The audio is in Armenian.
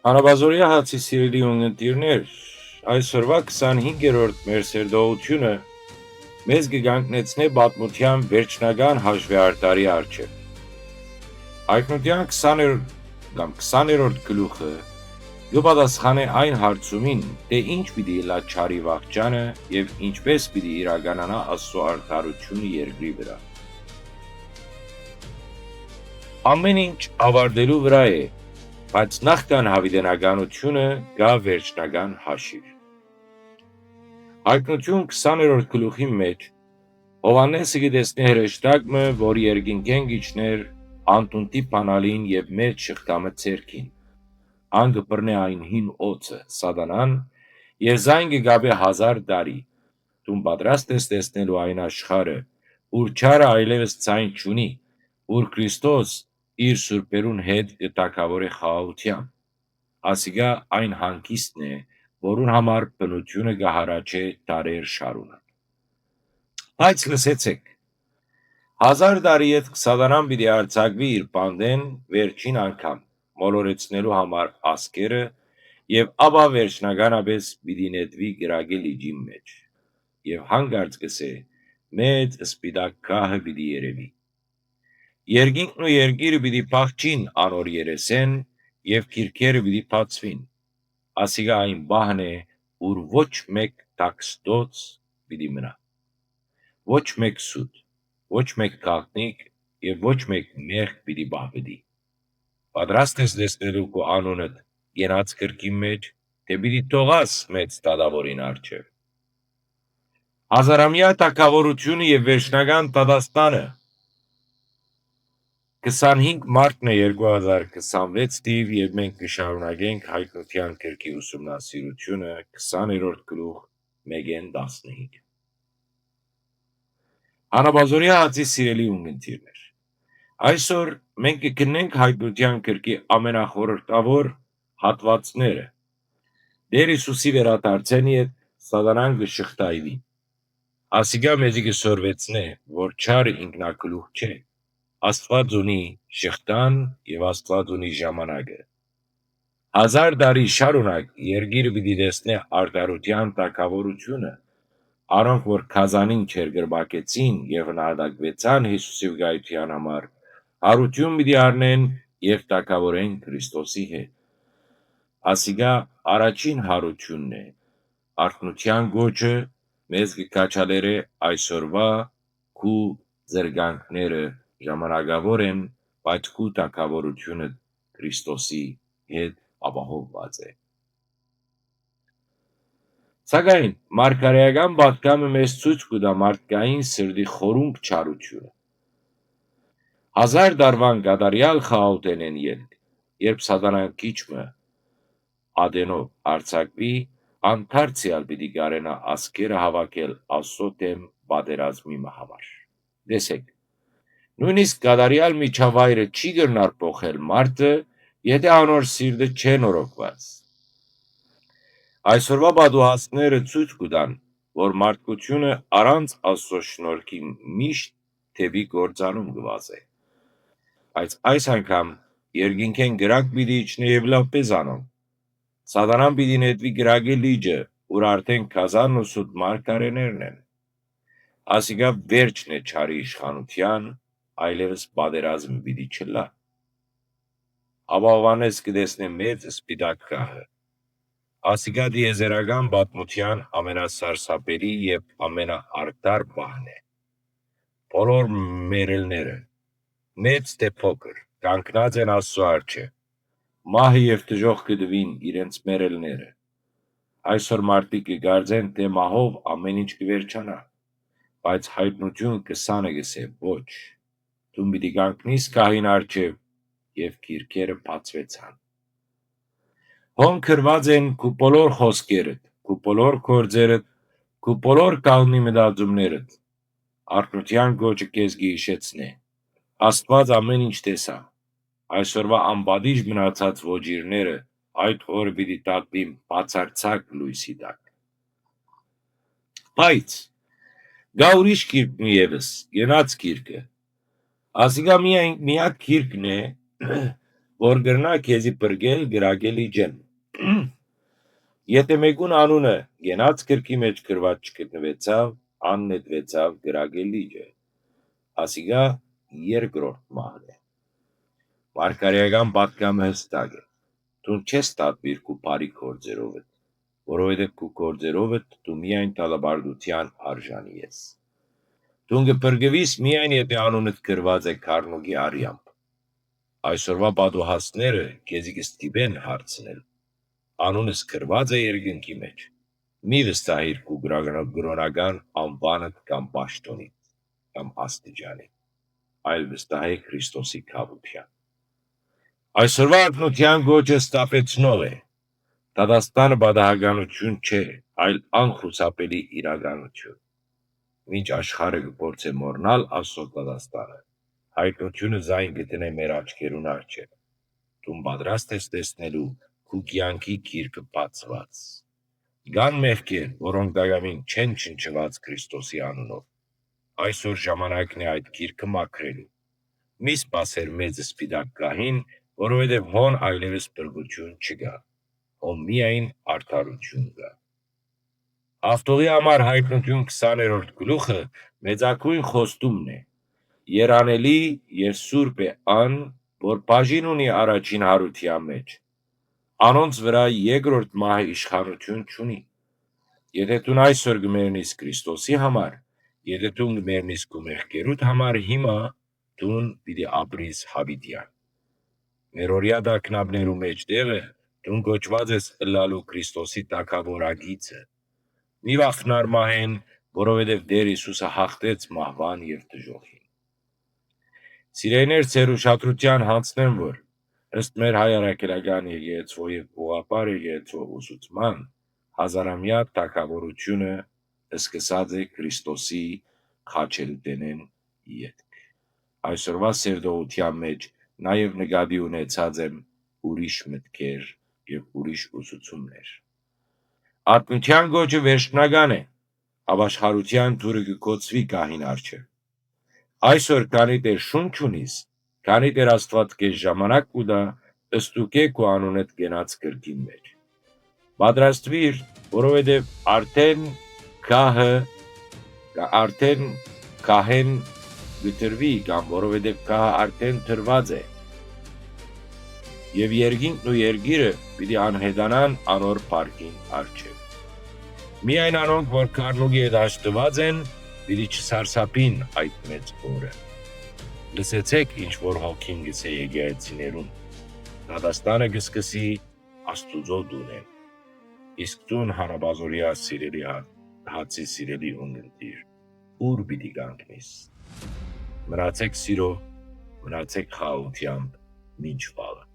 Հանրաբազորյա հացի սիրելի ունգընտիրներ, այսօրվա 25-րդ մեր սերդողությունը մեզ կգանքնեցնե պատմության վերջնական հաշվեարտարի առջև։ Հայտնության 20-րդ գլուխը կպատասխանե այն հարցումին, թե ինչ պիտի լա չարի վախճանը եւ ինչպես պիտի իրականանա Աստծո արդարությունը երկրի վրա։ Ամեն ինչ ավարտելու վրա է, բայց նախքան հավիտենականությունը կա վերջնական հաշիվ։ Հայտնություն 20-րդ գլուխի մեջ Հովանեսը գտեսնի հրեշտակը, որ երկինքեն գիչներ անտունտի բանալին եւ մեծ շղթամը ցերքին։ Անգը բռնե այն հին օծը, սատանան, եւ զայն կգաբե 1000 տարի։ Դու պատրաստ ես տեսնելու այն աշխարհը, ուր չարը այլևս ցայն չունի, ուր Քրիստոս իր սուրբերուն հետ կտակավորե խաղաղությամբ։ Ասիգա այն հանգիստն է, որուն համար բնությունը կհարաչե դարեր շարունակ։ Բայց լսեցեք, 1000 տարի հետ սատանան պիտի արձակվի իր բանդեն վերջին անգամ, մոլորեցնելու համար ասկերը եւ ապա վերջնականապես պիտի նետվի գրագի լիճի մեջ եւ հանգարց կսե մեծ սպիտակ քահը պիտի երևի։ Երկինքն ու երկիրը պիտի փախչին անոր երեսեն եւ քիրքերը պիտի բացվին։ Ասիգա այն բահն է, ուր ոչ մեկ տաքստոց պիտի մնա, ոչ մեկ սուտ, ոչ մեկ գաղտնիք եւ ոչ մեկ մեղք պիտի բահվի։ Պատրաստ ես տեսնելու քո անունդ գենաց կրկի մեջ, թե պիտի թողաս մեծ դատավորին առջև։ Հազարամյա թագավորությունը եւ վերջնական դատաստանը 25 մարտն է 2026 թիվ եւ մենք կշարունակենք հայտնության կրկի ուսումնասիրությունը 20-րդ գլուխ 1-15։ Հանրաբազորյա հացի սիրելի ունգընտիրներ, այսօր մենք կգնենք հայտնության կրկի ամենախորհրդավոր հատվածները։ Տեր Հիսուսի վերադարձենի հետ սատանան կշղթայվի։ Ասիգա մեզի կսորվեցնե, որ չարը ինքնակլուխ չէ։ Աստված ունի շղթան եւ Աստված ունի ժամանակը։ 1000 տարի շարունակ երկիրը պիտի տեսնե արդարության տակավորությունը, առոնք որ քազանին չերգրբակեցին եւ հնարդակվեցան Հիսուսի վկայության համար, հարություն պիտի առնեն եւ տակավորեն Քրիստոսի հետ։ Ասիգա առաջին հարությունն է, արթնության գոչը մեզ կկաչալերե այսօրվա քու զրգանքները ժամանակավոր են, բայց քու տակավորությունը Քրիստոսի հետ ապահովված է։ Սակայն մարգարեական պատգամը մեզ ցույց կտա մարդկային սրտի խորունկ չարությունը։ 1000 տարվան կատարյալ խաղաղութեն են ելք, երբ սատանան քիչմը ադենով արձակվի, անթարցիալ պիտի կարենա ասկերը հավաքել Աստծո դեմ պատերազմի համար։ Տեսեք, նույնիսկ կատարյալ միջավայրը չի գնար փոխել մարդը, եթե անոր սիրտը չէ նորոգված։ Այսօրվա պատուհասները ցույց կտան, որ մարդկությունը առանց Աստծո շնորհքի միշտ թևի գործանում կվազե։ Բայց այս անգամ երկինքեն գրակ պիտի իջնե եւ լավ պեզանոն։ Սատանան պիտի նետվի գրագի լիճը, ուր արդեն քազանն ու սուտ մարգարեներն են։ Ասիգա վերջն է չարի իշխանության, այլևս պատերազմ պիտի չլա։ Ապա Հովհաննես կտեսնե մեծ սպիտակ քահը։ Ասիգա դիեզերական պատմության ամենասարսափելի եւ ամենաարդար բահն է։ Բոլոր մերելները, մեծ թե փոքր, կանգնած են Աստծո առջև։ Մահը եւ դժոխք կդվին իրենց մերելները։ Այսօր մարդիկ կգարձեն, թե մահով ամեն ինչ կվերջանա, բայց հայտնություն 20-ը գսե ոչ։ Դու պիտի կանգնիս քահին առջև եւ քիրքերը բացվեցան։ Հոն քրված են քու բոլոր խոսքերդ, քու բոլոր գործերդ, քու բոլոր կալնի մտածումներդ։ Արթնության գոչը քեզ գիշեցնե։ Աստված ամեն ինչ տեսա։ Այսօրվա անբադիժ մնացած ոչիրները այդ օրը պիտի տատվին բացարձակ լույսի տակ։ Բայց գա ուրիշ գիրք մի եւս, գնաց գիրքը։ Ասիգա միակ գիրքն է, որ գրնա քեզի բրգել գրագել իջեն։ Եթե մեկուն անունը գենաց գրքի մեջ գրված չգտնվեցավ, աննետվեցավ գրագել իջը, ասիգա երկրորդ մահն է։ Մարգարեական պատգամը հստակ է, դու չես տատվիր քու բարի գործերովդ, որովհետև քու գործերովդ դու միայն տալաբարդության արժանի ես։ Դու կփրկվիս միայն եթե անունդ գրված է քառնուկի արյամբ։ Այսօրվա պատուհասները քեզի կստիպեն հարցնել. անունս գրված է երկնքի մեջ։ Մի վստահիր քու գրոնական անվանդ կամ պաշտոնիդ կամ աստիճանիդ, այլ վստահի Քրիստոսի քավության։ Այսօրվա ակնության գոչը ստապեցնող է։ Դատաստանը բադահականություն չէ, այլ անխուսափելի իրականություն։ Մինչ աշխարհը կփորձե մոռնալ Աստծո դատաստանը, հայտնությունը զայն գտնե մեր աչքերուն առջև։ Դու պատրաստ ես տեսնելու քու կյանքի գիրկը բացված։ Կան մեղքեր, որոնք դակամին չեն չնչված Քրիստոսի անունով։ Այսօր ժամանակն է այդ գիրկը մաքրելու։ Մի սպասեր մեծ սպիտակ գահին, որովհետև հոն այլևս բրգություն չկա, հոն միայն արդարություն կա։ Ավտողի համար հայտնություն 20-րդ գլուխը մեծակույն խոստումն է։ Երանելի եւ սուրբ է ան, որ բաժին ունի առաջին հարության մեջ։ Անոնց վրա երկրորդ մահը իշխանություն չունի։ Եթե դու այսօր գմերնիս Քրիստոսի համար, եթե դու գմերնիս քո մեղքերուդ համար, հիմա դու պիտի ապրիս հավիտյան։ Մերօրյա դակնաբներու մեջ տեղը դու գոչված ես ըլլալու Քրիստոսի տակավորագիծը։ Մի վախնար մահեն, որովհետև Տեր Հիսուսը հաղթեց մահվան եւ դժոխին։ Սիրելիներ, ձեր ուշադրության հանձնեմ, որ ըստ մեր հայ առաքելական եկեղեցու եւ ուղղապար եկեղեցու ուսուցման հազարամյա տակավորությունը սկսած է Քրիստոսի խաչելտենեն ետք։ Այսօրվա սերտողության մեջ նաեւ նկատի ունեցած եմ ուրիշ մտքեր եւ ուրիշ ուսուցումներ։ Ատմության գոչը վերջնական է, ապաշխարության դուրը կգոցվի գահին առջև։ Այսօր քանի դեր շունչ ունիս, քանի դեր Աստված քեզ ժամանակ կուտա, ըստուկե քո անունդ գենաց գրքին մեջ։ Պատրաստվիր, որովհետև արդեն քահեն գտրվի կամ որովհետև քահը արդեն դրված է։ Եվ երկինքն ու երկիրը պիտի անհետանան անոր փառքին առջև։ Միայն անոնք, որ քառնուկի հետ հաշտված են, պիտի չսարսափին այդ մեծ օրը։ Լսեցեք, ինչ որ հոգին գսե եկեղեցիներուն։ Դատաստանը կսկսի Աստուծո դունեն։ Իսկ դուն հանապազորյա սիրելի հացի սիրելի ունգընտիր, ուր պիտի կանգնիս։ Մնացեք սիրո, մնացեք խաղաղությամբ, մինչ վաղը։